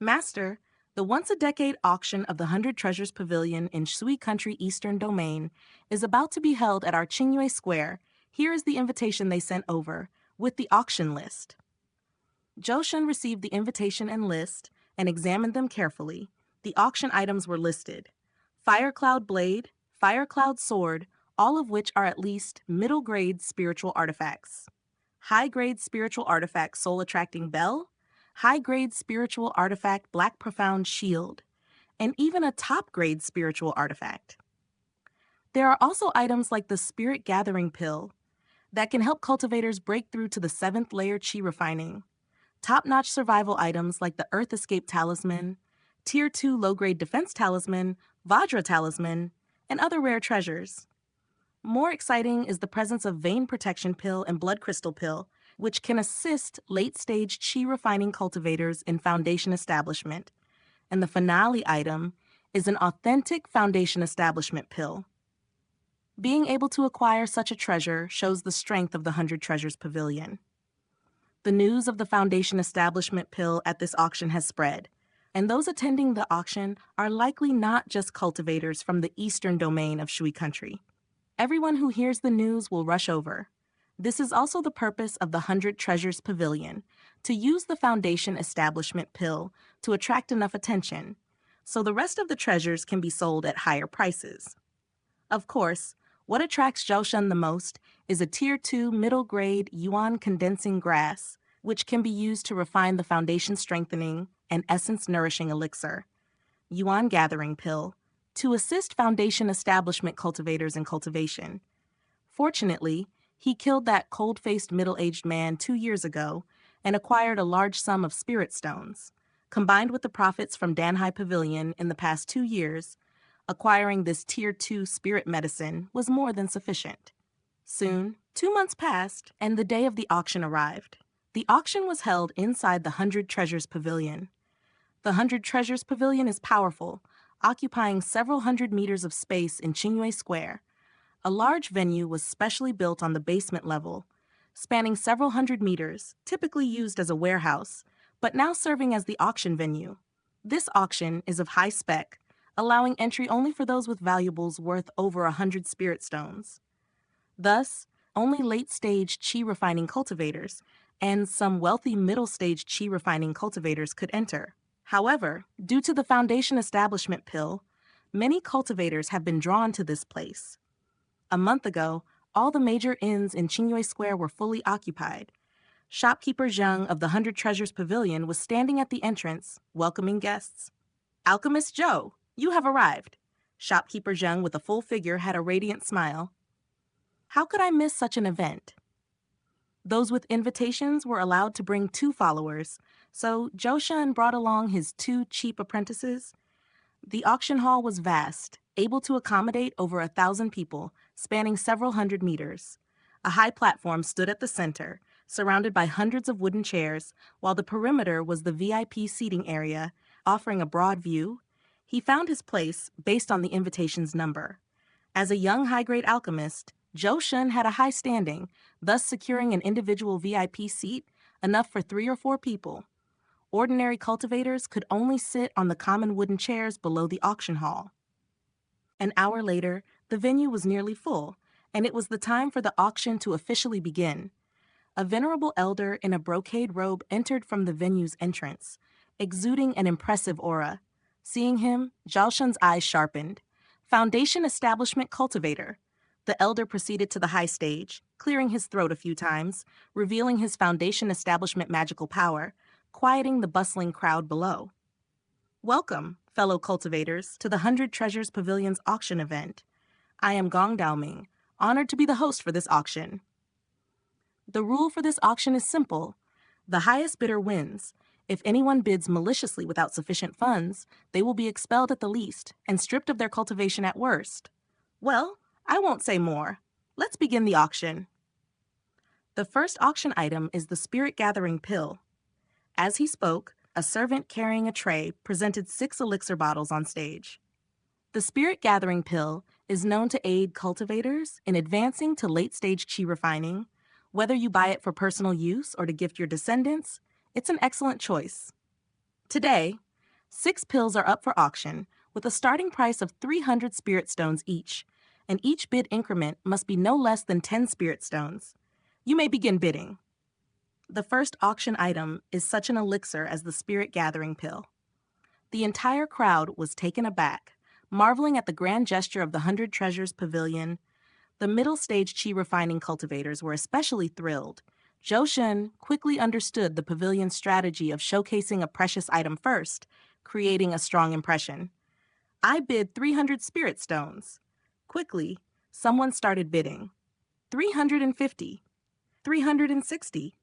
Master, the once-a-decade auction of the Hundred Treasures Pavilion in Shui Country Eastern Domain is about to be held at our Qingyue Square. Here is the invitation they sent over, with the auction list. Zhou Shun received the invitation and list and examined them carefully. The auction items were listed. Fire Cloud Blade, Fire Cloud Sword, all of which are at least middle-grade spiritual artifacts. High-grade spiritual artifact Soul-Attracting Bell, high-grade spiritual artifact Black Profound Shield, and even a top-grade spiritual artifact. There are also items like the Spirit Gathering Pill that can help cultivators break through to the 7th layer Qi refining, top-notch survival items like the Earth Escape Talisman, Tier 2 low-grade defense talisman, Vajra talisman, and other rare treasures. More exciting is the presence of Vein Protection Pill and Blood Crystal Pill, which can assist late-stage Qi refining cultivators in Foundation Establishment. And the finale item is an authentic Foundation Establishment Pill. Being able to acquire such a treasure shows the strength of the 100 Treasures Pavilion. The news of the Foundation Establishment Pill at this auction has spread, and those attending the auction are likely not just cultivators from the eastern domain of Shui Country. Everyone who hears the news will rush over. This is also the purpose of the 100 Treasures Pavilion, to use the Foundation Establishment Pill to attract enough attention, so the rest of the treasures can be sold at higher prices. Of course, what attracts Zhou Shun the most is a Tier 2 middle-grade Yuan Condensing Grass, which can be used to refine the Foundation Strengthening and Essence Nourishing Elixir, Yuan Gathering Pill, to assist Foundation Establishment cultivators in cultivation. Fortunately, he killed that cold-faced middle-aged man 2 years ago and acquired a large sum of spirit stones. Combined with the profits from Danhai Pavilion in the past 2 years, acquiring this Tier 2 spirit medicine was more than sufficient. Soon, 2 months passed, and the day of the auction arrived. The auction was held inside the 100 Treasures Pavilion. The 100 Treasures Pavilion is powerful, occupying several hundred meters of space in Qingyue Square. A large venue was specially built on the basement level, spanning several hundred meters, typically used as a warehouse, but now serving as the auction venue. This auction is of high spec, allowing entry only for those with valuables worth over 100 spirit stones. Thus, only late-stage Qi refining cultivators and some wealthy middle-stage Qi refining cultivators could enter. However, due to the Foundation Establishment Pill, many cultivators have been drawn to this place. A month ago, all the major inns in Qingyue Square were fully occupied. Shopkeeper Zheng of the 100 Treasures Pavilion was standing at the entrance, welcoming guests. "Alchemist Zhou, you have arrived." Shopkeeper Zheng with a full figure had a radiant smile. How could I miss such an event? Those with invitations were allowed to bring 2 followers, so Zhou Shun brought along his 2 cheap apprentices. The auction hall was vast, able to accommodate over 1,000 people, spanning several hundred meters. A high platform stood at the center, surrounded by hundreds of wooden chairs, while the perimeter was the VIP seating area, offering a broad view. He found his place based on the invitation's number. As a young high-grade alchemist, Zhou Shun had a high standing, thus securing an individual VIP seat, enough for 3 or 4 people. Ordinary cultivators could only sit on the common wooden chairs below the auction hall. An hour later, the venue was nearly full, and it was the time for the auction to officially begin. A venerable elder in a brocade robe entered from the venue's entrance, exuding an impressive aura. Seeing him, Zhao Shun's eyes sharpened. Foundation Establishment Cultivator. The elder proceeded to the high stage, clearing his throat a few times, revealing his Foundation Establishment magical power, quieting the bustling crowd below. "Welcome, fellow cultivators, to the 100 Treasures Pavilion's auction event. I am Gong Daoming, honored to be the host for this auction. The rule for this auction is simple. The highest bidder wins. If anyone bids maliciously without sufficient funds, they will be expelled at the least and stripped of their cultivation at worst. Well, I won't say more. Let's begin the auction." The first auction item is the Spirit Gathering Pill. As he spoke, a servant carrying a tray presented 6 elixir bottles on stage. The Spirit Gathering Pill is known to aid cultivators in advancing to late-stage Qi refining. Whether you buy it for personal use or to gift your descendants, it's an excellent choice. Today, 6 pills are up for auction, with a starting price of 300 spirit stones each, and each bid increment must be no less than 10 spirit stones. You may begin bidding. The first auction item is such an elixir as the Spirit Gathering Pill. The entire crowd was taken aback, marveling at the grand gesture of the 100 Treasures Pavilion. The middle stage chi refining cultivators were especially thrilled. Zhou Shun quickly understood the pavilion's strategy of showcasing a precious item first, creating a strong impression. I bid 300 spirit stones. Quickly, someone started bidding. 350. 360.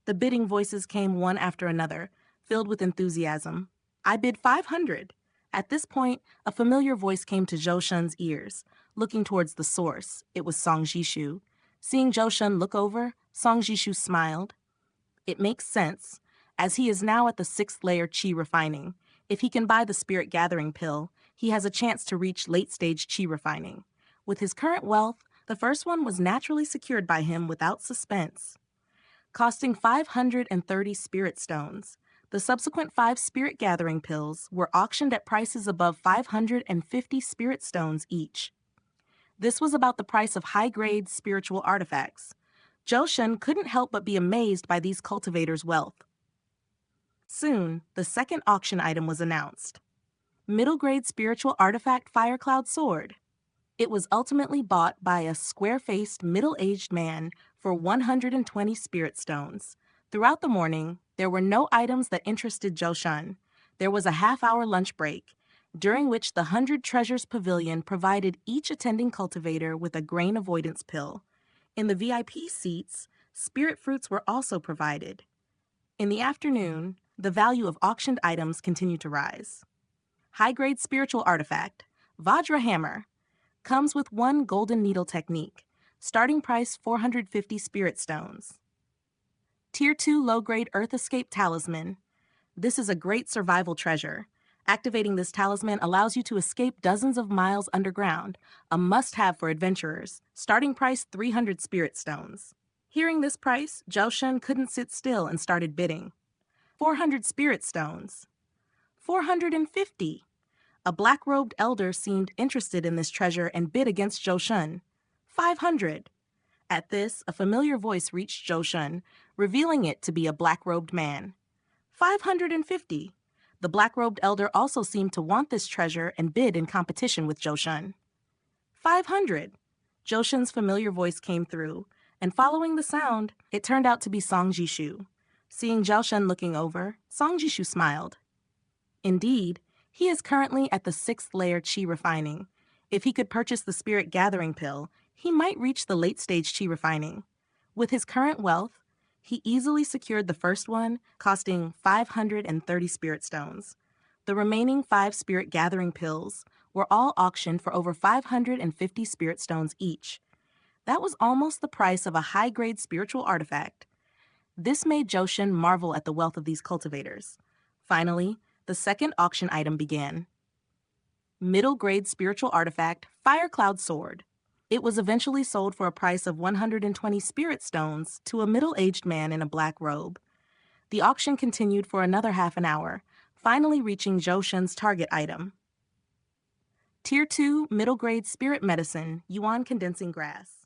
The bidding voices came one after another, filled with enthusiasm. I bid 500. At this point, a familiar voice came to Zhou Shun's ears. Looking towards the source, it was Song Jishu. Seeing Zhou Shun look over, Song Jishu smiled. It makes sense, as he is now at the 6th layer chi refining. If he can buy the Spirit Gathering Pill, he has a chance to reach late-stage chi refining. With his current wealth, the first one was naturally secured by him without suspense. Costing 530 spirit stones, the subsequent 5 Spirit Gathering Pills were auctioned at prices above 550 spirit stones each. This was about the price of high-grade spiritual artifacts. Zhou Shun couldn't help but be amazed by these cultivators' wealth. Soon, the second auction item was announced. Middle-grade spiritual artifact Firecloud Sword. It was ultimately bought by a square-faced, middle-aged man for 120 spirit stones. Throughout the morning, there were no items that interested Zhou Shun. There was a half-hour lunch break, during which the 100 Treasures Pavilion provided each attending cultivator with a grain avoidance pill. In the VIP seats, spirit fruits were also provided. In the afternoon, the value of auctioned items continued to rise. High-grade spiritual artifact, Vajra Hammer, comes with 1 golden needle technique, starting price 450 spirit stones. Tier 2 low-grade Earth Escape Talisman. This is a great survival treasure. Activating this talisman allows you to escape dozens of miles underground, a must-have for adventurers, starting price 300 spirit stones. Hearing this price, Zhou Shun couldn't sit still and started bidding. 400 spirit stones. 450. A black-robed elder seemed interested in this treasure and bid against Zhou Shun. 500. At this, a familiar voice reached Zhou Shun, revealing it to be a black-robed man. 550. The black-robed elder also seemed to want this treasure and bid in competition with Zhou Shun. 500. Zhou Shun's familiar voice came through, and following the sound, it turned out to be Song Jishu. Seeing Zhou Shun looking over, Song Jishu smiled. Indeed, he is currently at the 6th layer chi refining. If he could purchase the Spirit Gathering Pill, he might reach the late-stage chi refining. With his current wealth, he easily secured the first one, costing 530 spirit stones. The remaining 5 Spirit Gathering Pills were all auctioned for over 550 spirit stones each. That was almost the price of a high-grade spiritual artifact. This made Zhou Shun marvel at the wealth of these cultivators. Finally, the second auction item began. Middle-grade spiritual artifact, Firecloud Sword. It was eventually sold for a price of 120 spirit stones to a middle-aged man in a black robe. The auction continued for another half an hour, finally reaching Zhou Shun's target item. Tier 2 middle-grade spirit medicine, Yuan Condensing Grass.